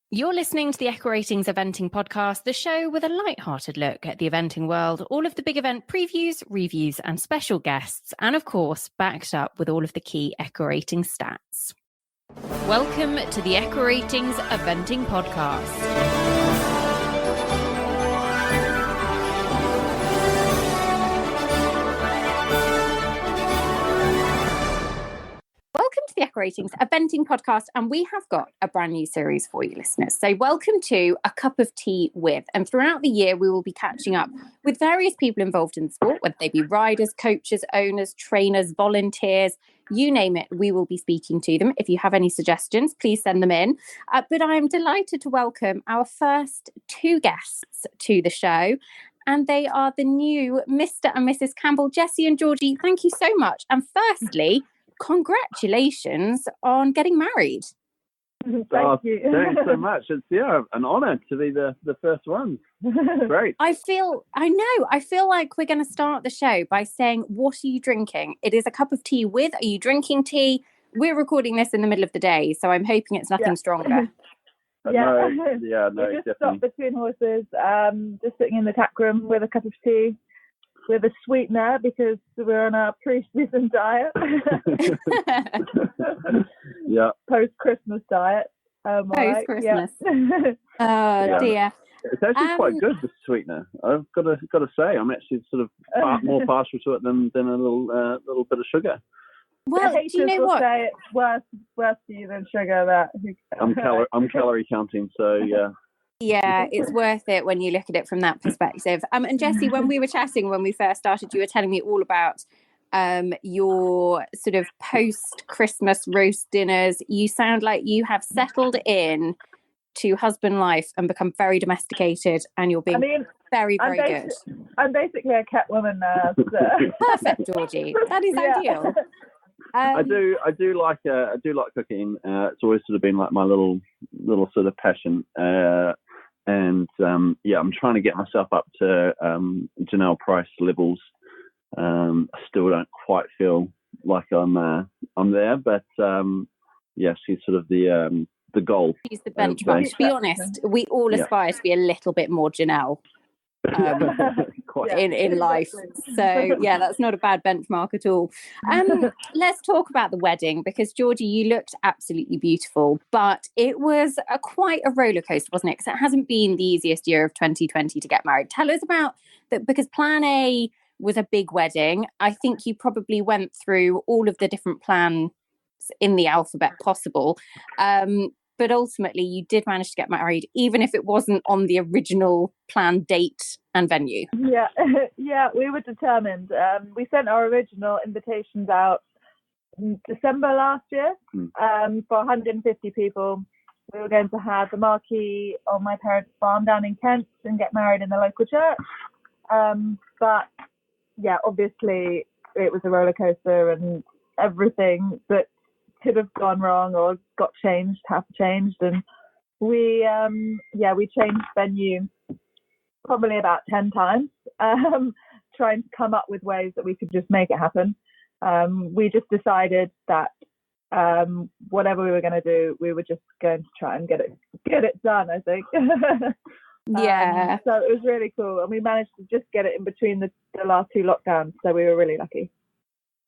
You're listening to the Echo Ratings Eventing Podcast, the show with a light-hearted look at the eventing world, all of the big event previews, reviews, and special guests, and of course, backed up with all of the key Echo Ratings stats. Welcome to the Echo Ratings Eventing Podcast. Welcome to the Echo Ratings Eventing Podcast, and we have got a brand new series for you listeners. So welcome to A Cup of Tea With, and throughout the year we will be catching up with various people involved in the sport, whether they be riders, coaches, owners, trainers, volunteers, you name it, we will be speaking to them. If you have any suggestions, please send them in. But I am delighted to welcome our first two guests to the show. And they are the new Mr. and Mrs. Campbell, Jesse and Georgie. Thank you so much. And firstly, congratulations on getting married. Thank you. Thanks so much. It's an honour to be the first one. Great. I feel like we're going to start the show by saying, what are you drinking? It is a cup of tea with. Are you drinking tea? We're recording this in the middle of the day, so I'm hoping it's nothing stronger. No, we just definitely. stopped between horses, just sitting in the tap room with a cup of tea, with a sweetener because we're on a pre-season diet. Yeah. Post-Christmas diet. Post-Christmas. Yeah. Oh dear. It's actually quite good, the sweetener. I've got to say, I'm actually sort of more partial to it than a little bit of sugar. Well, do you know what? Say it's worse for you than sugar. I'm calorie counting, so yeah. Yeah, it's worth it when you look at it from that perspective. And Jesse, when we were chatting, when we first started, you were telling me all about your sort of post-Christmas roast dinners. You sound like you have settled in to husband life and become very domesticated, and you're being very, very good. I'm basically a cat woman now. So. Perfect, Georgie. That is ideal. I do like cooking. It's always sort of been like my little sort of passion. I'm trying to get myself up to Janelle Price levels. I still don't quite feel like I'm there, but she's sort of the goal. She's the benchmark. To be honest, we all aspire to be a little bit more Janelle. In life. So yeah, that's not a bad benchmark at all. Let's talk about the wedding, because Georgie, you looked absolutely beautiful, but it was quite a roller coaster, wasn't it? Because it hasn't been the easiest year of 2020 to get married. Tell us about that, because plan A was a big wedding. I think you probably went through all of the different plans in the alphabet possible. But ultimately, you did manage to get married, even if it wasn't on the original planned date and venue. Yeah, we were determined. We sent our original invitations out in December last year for 150 people. We were going to have the marquee on my parents' farm down in Kent and get married in the local church. But yeah, obviously, it was a roller coaster, and everything that could have gone wrong or got changed and we changed venue probably about 10 times, trying to come up with ways that we could just make it happen. We just decided that whatever we were going to do, we were just going to try and get it done, I think. Yeah. So it was really cool, and we managed to just get it in between the last two lockdowns, so we were really lucky.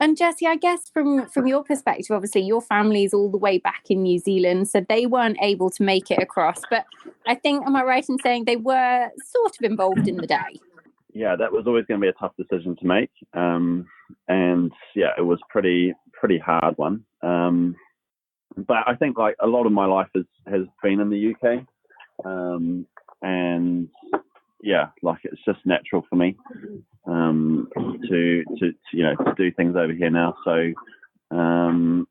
And Jesse, I guess from your perspective, obviously your family's all the way back in New Zealand, so they weren't able to make it across. But I think, am I right in saying they were sort of involved in the day? Yeah, that was always going to be a tough decision to make. And yeah, it was pretty hard one. But I think like a lot of my life has been in the UK. And yeah, like it's just natural for me to do things over here now. So and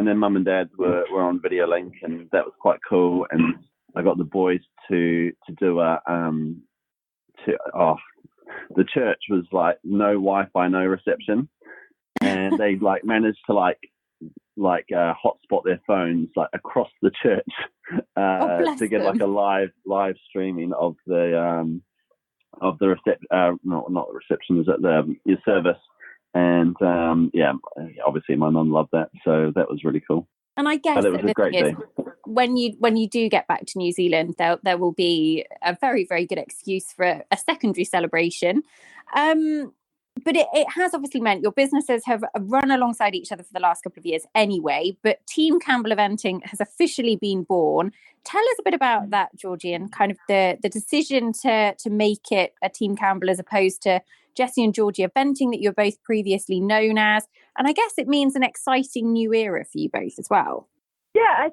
then mum and dad were on video link, and that was quite cool. And I got the boys to do the church was like no Wi-Fi, no reception, and they like managed to hotspot their phones like across the church to get like a live streaming of the reception, was at your service. And obviously my mum loved that, so that was really cool. And I guess but it was a great day. When you do get back to New Zealand, there will be a very, very good excuse for a secondary celebration. But it has obviously meant your businesses have run alongside each other for the last couple of years anyway. But Team Campbell Eventing has officially been born. Tell us a bit about that, Georgie, and kind of the decision to make it a Team Campbell as opposed to Jesse and Georgie Eventing that you're both previously known as. And I guess it means an exciting new era for you both as well. Yeah,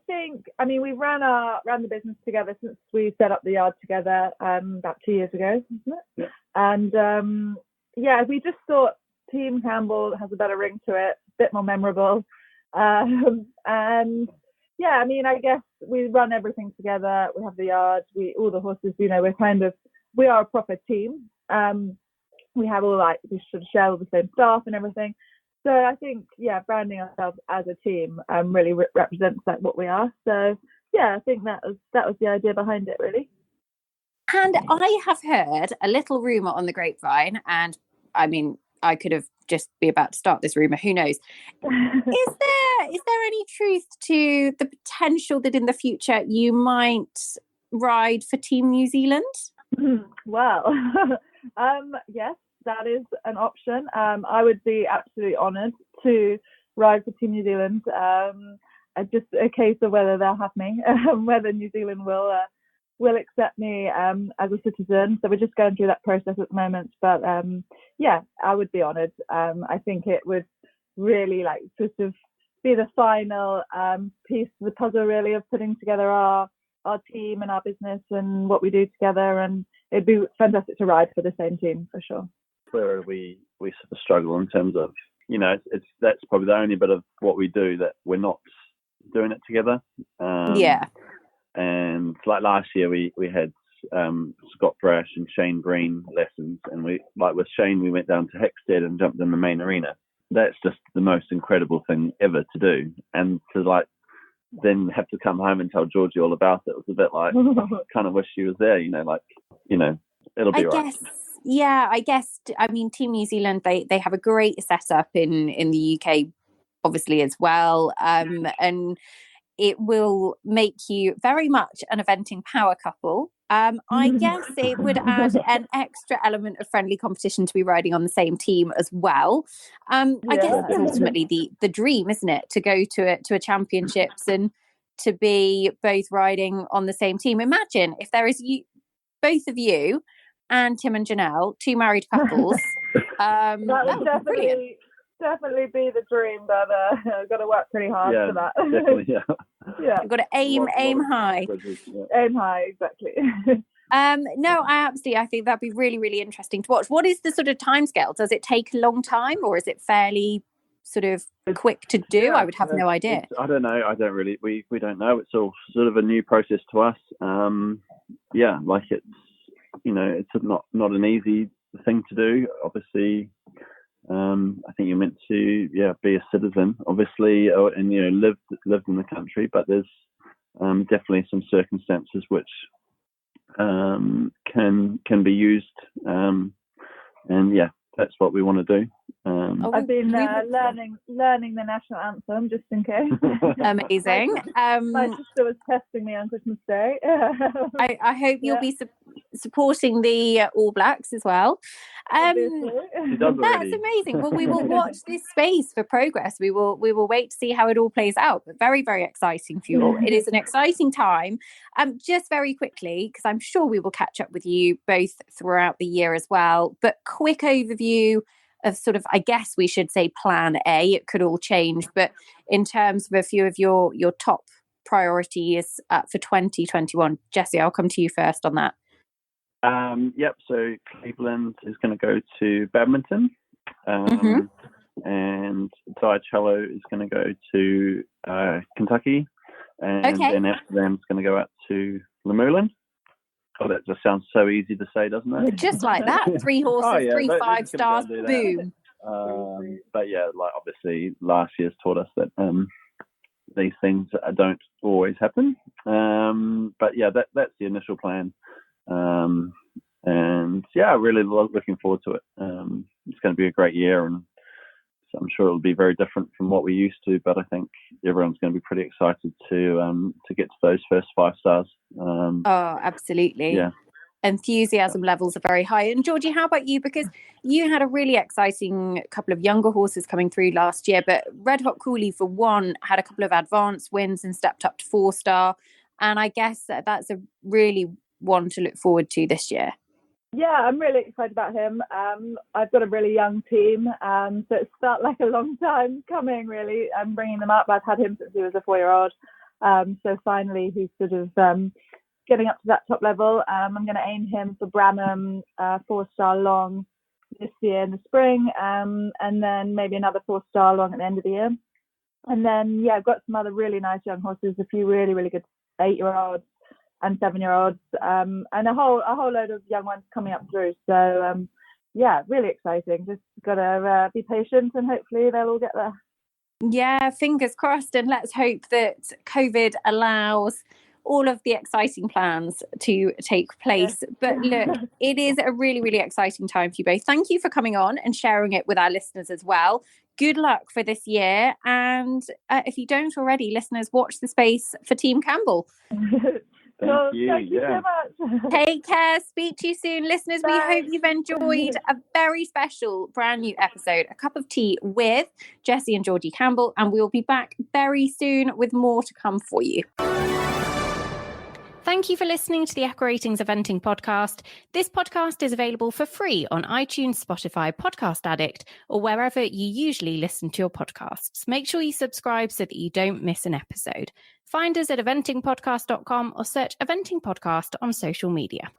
I mean, we've ran the business together since we set up the yard together about 2 years ago, isn't it? Yeah. And we just thought Team Campbell has a better ring to it, a bit more memorable. And yeah, I mean, I guess we run everything together. We have the yard, all the horses, we are a proper team. We have we should share all the same staff and everything. So I think, branding ourselves as a team really represents what we are. So yeah, I think that was the idea behind it, really. And I have heard a little rumour on the grapevine, and I mean, I could have just be about to start this rumour, who knows? Is there any truth to the potential that in the future you might ride for Team New Zealand? Well, yes, that is an option. I would be absolutely honoured to ride for Team New Zealand. Just a case of whether they'll have me, whether New Zealand will accept me as a citizen. So we're just going through that process at the moment. But I would be honoured. I think it would really sort of be the final piece of the puzzle, really, of putting together our team and our business and what we do together. And it'd be fantastic to ride for the same team for sure. Where we sort of struggle in terms of, that's probably the only bit of what we do that we're not doing it together. And like last year, we had Scott Brash and Shane Green lessons, and with Shane, we went down to Hickstead and jumped in the main arena. That's just the most incredible thing ever to do, and to then have to come home and tell Georgie all about it was a bit I kind of wish she was there. It'll be right. I guess. I mean, Team New Zealand, they have a great setup in the UK, obviously as well, and it will make you very much an eventing power couple. I guess it would add an extra element of friendly competition to be riding on the same team as well. I guess it's ultimately the dream, isn't it, to go to a championships and to be both riding on the same team. Imagine if there is both of you and Tim and Janelle, two married couples. That would definitely be the dream, but I've got to work pretty hard for that. Definitely, You've got to aim high. Aim high, exactly. No, I think that'd be really, really interesting to watch. What is the sort of timescale? Does it take a long time, or is it fairly sort of quick to do? I would have no idea. I don't know. I don't really. We don't know. It's all sort of a new process to us. It's not an easy thing to do. Obviously, I think you're meant to be a citizen, obviously, and lived in the country. But there's definitely some circumstances which can be used, and that's what we want to do. I've been learning the national anthem just in case. Amazing. My sister was testing me on Christmas Day. I hope you'll be supporting the All Blacks as well. That's amazing. Well, we will watch this space for progress. We will wait to see how it all plays out. But very, very exciting for you all. It is an exciting time. Just very quickly, because I'm sure we will catch up with you both throughout the year as well. But quick overview of sort of, I guess we should say plan A. It could all change, but in terms of a few of your top priorities for 2021, Jesse, I'll come to you first on that. So Cleveland is going to go to badminton, and Diacello is going to go to Kentucky, and then Amsterdam's going to go out to Lemuland. Oh, that just sounds so easy to say, doesn't it? Just like that. 3 horses, 3 5-stars, boom. But obviously last year's taught us that these things don't always happen. But that's the initial plan. And really looking forward to it. It's going to be a great year, and I'm sure it'll be very different from what we're used to, but I think everyone's going to be pretty excited to get to those first 5 stars. Oh, absolutely. Yeah. Enthusiasm levels are very high. And Georgie, how about you? Because you had a really exciting couple of younger horses coming through last year, but Red Hot Cooley, for one, had a couple of advanced wins and stepped up to 4-star. And I guess that's a really one to look forward to this year. Yeah, I'm really excited about him. I've got a really young team, so it's felt like a long time coming, really. I'm bringing them up. I've had him since he was a 4-year-old. So finally, he's sort of getting up to that top level. I'm going to aim him for Bramham 4-star long this year in the spring, and then maybe another 4-star long at the end of the year. And then, yeah, I've got some other really nice young horses, a few really, really good 8-year-olds and 7-year-olds, and a whole load of young ones coming up through. So, yeah, really exciting. Just got to be patient and hopefully they'll all get there. Yeah, fingers crossed. And let's hope that COVID allows all of the exciting plans to take place. Yes. But look, it is a really, really exciting time for you both. Thank you for coming on and sharing it with our listeners as well. Good luck for this year. And if you don't already, listeners, watch the space for Team Campbell. Thank you so much. Take care. Speak to you soon. Listeners, we hope you've enjoyed a very special brand new episode, A Cup of Tea with Jesse and Georgie Campbell. And we'll be back very soon with more to come for you. Thank you for listening to the Equaratings Eventing podcast. This podcast is available for free on iTunes, Spotify, Podcast Addict, or wherever you usually listen to your podcasts. Make sure you subscribe so that you don't miss an episode. Find us at eventingpodcast.com or search Eventing Podcast on social media.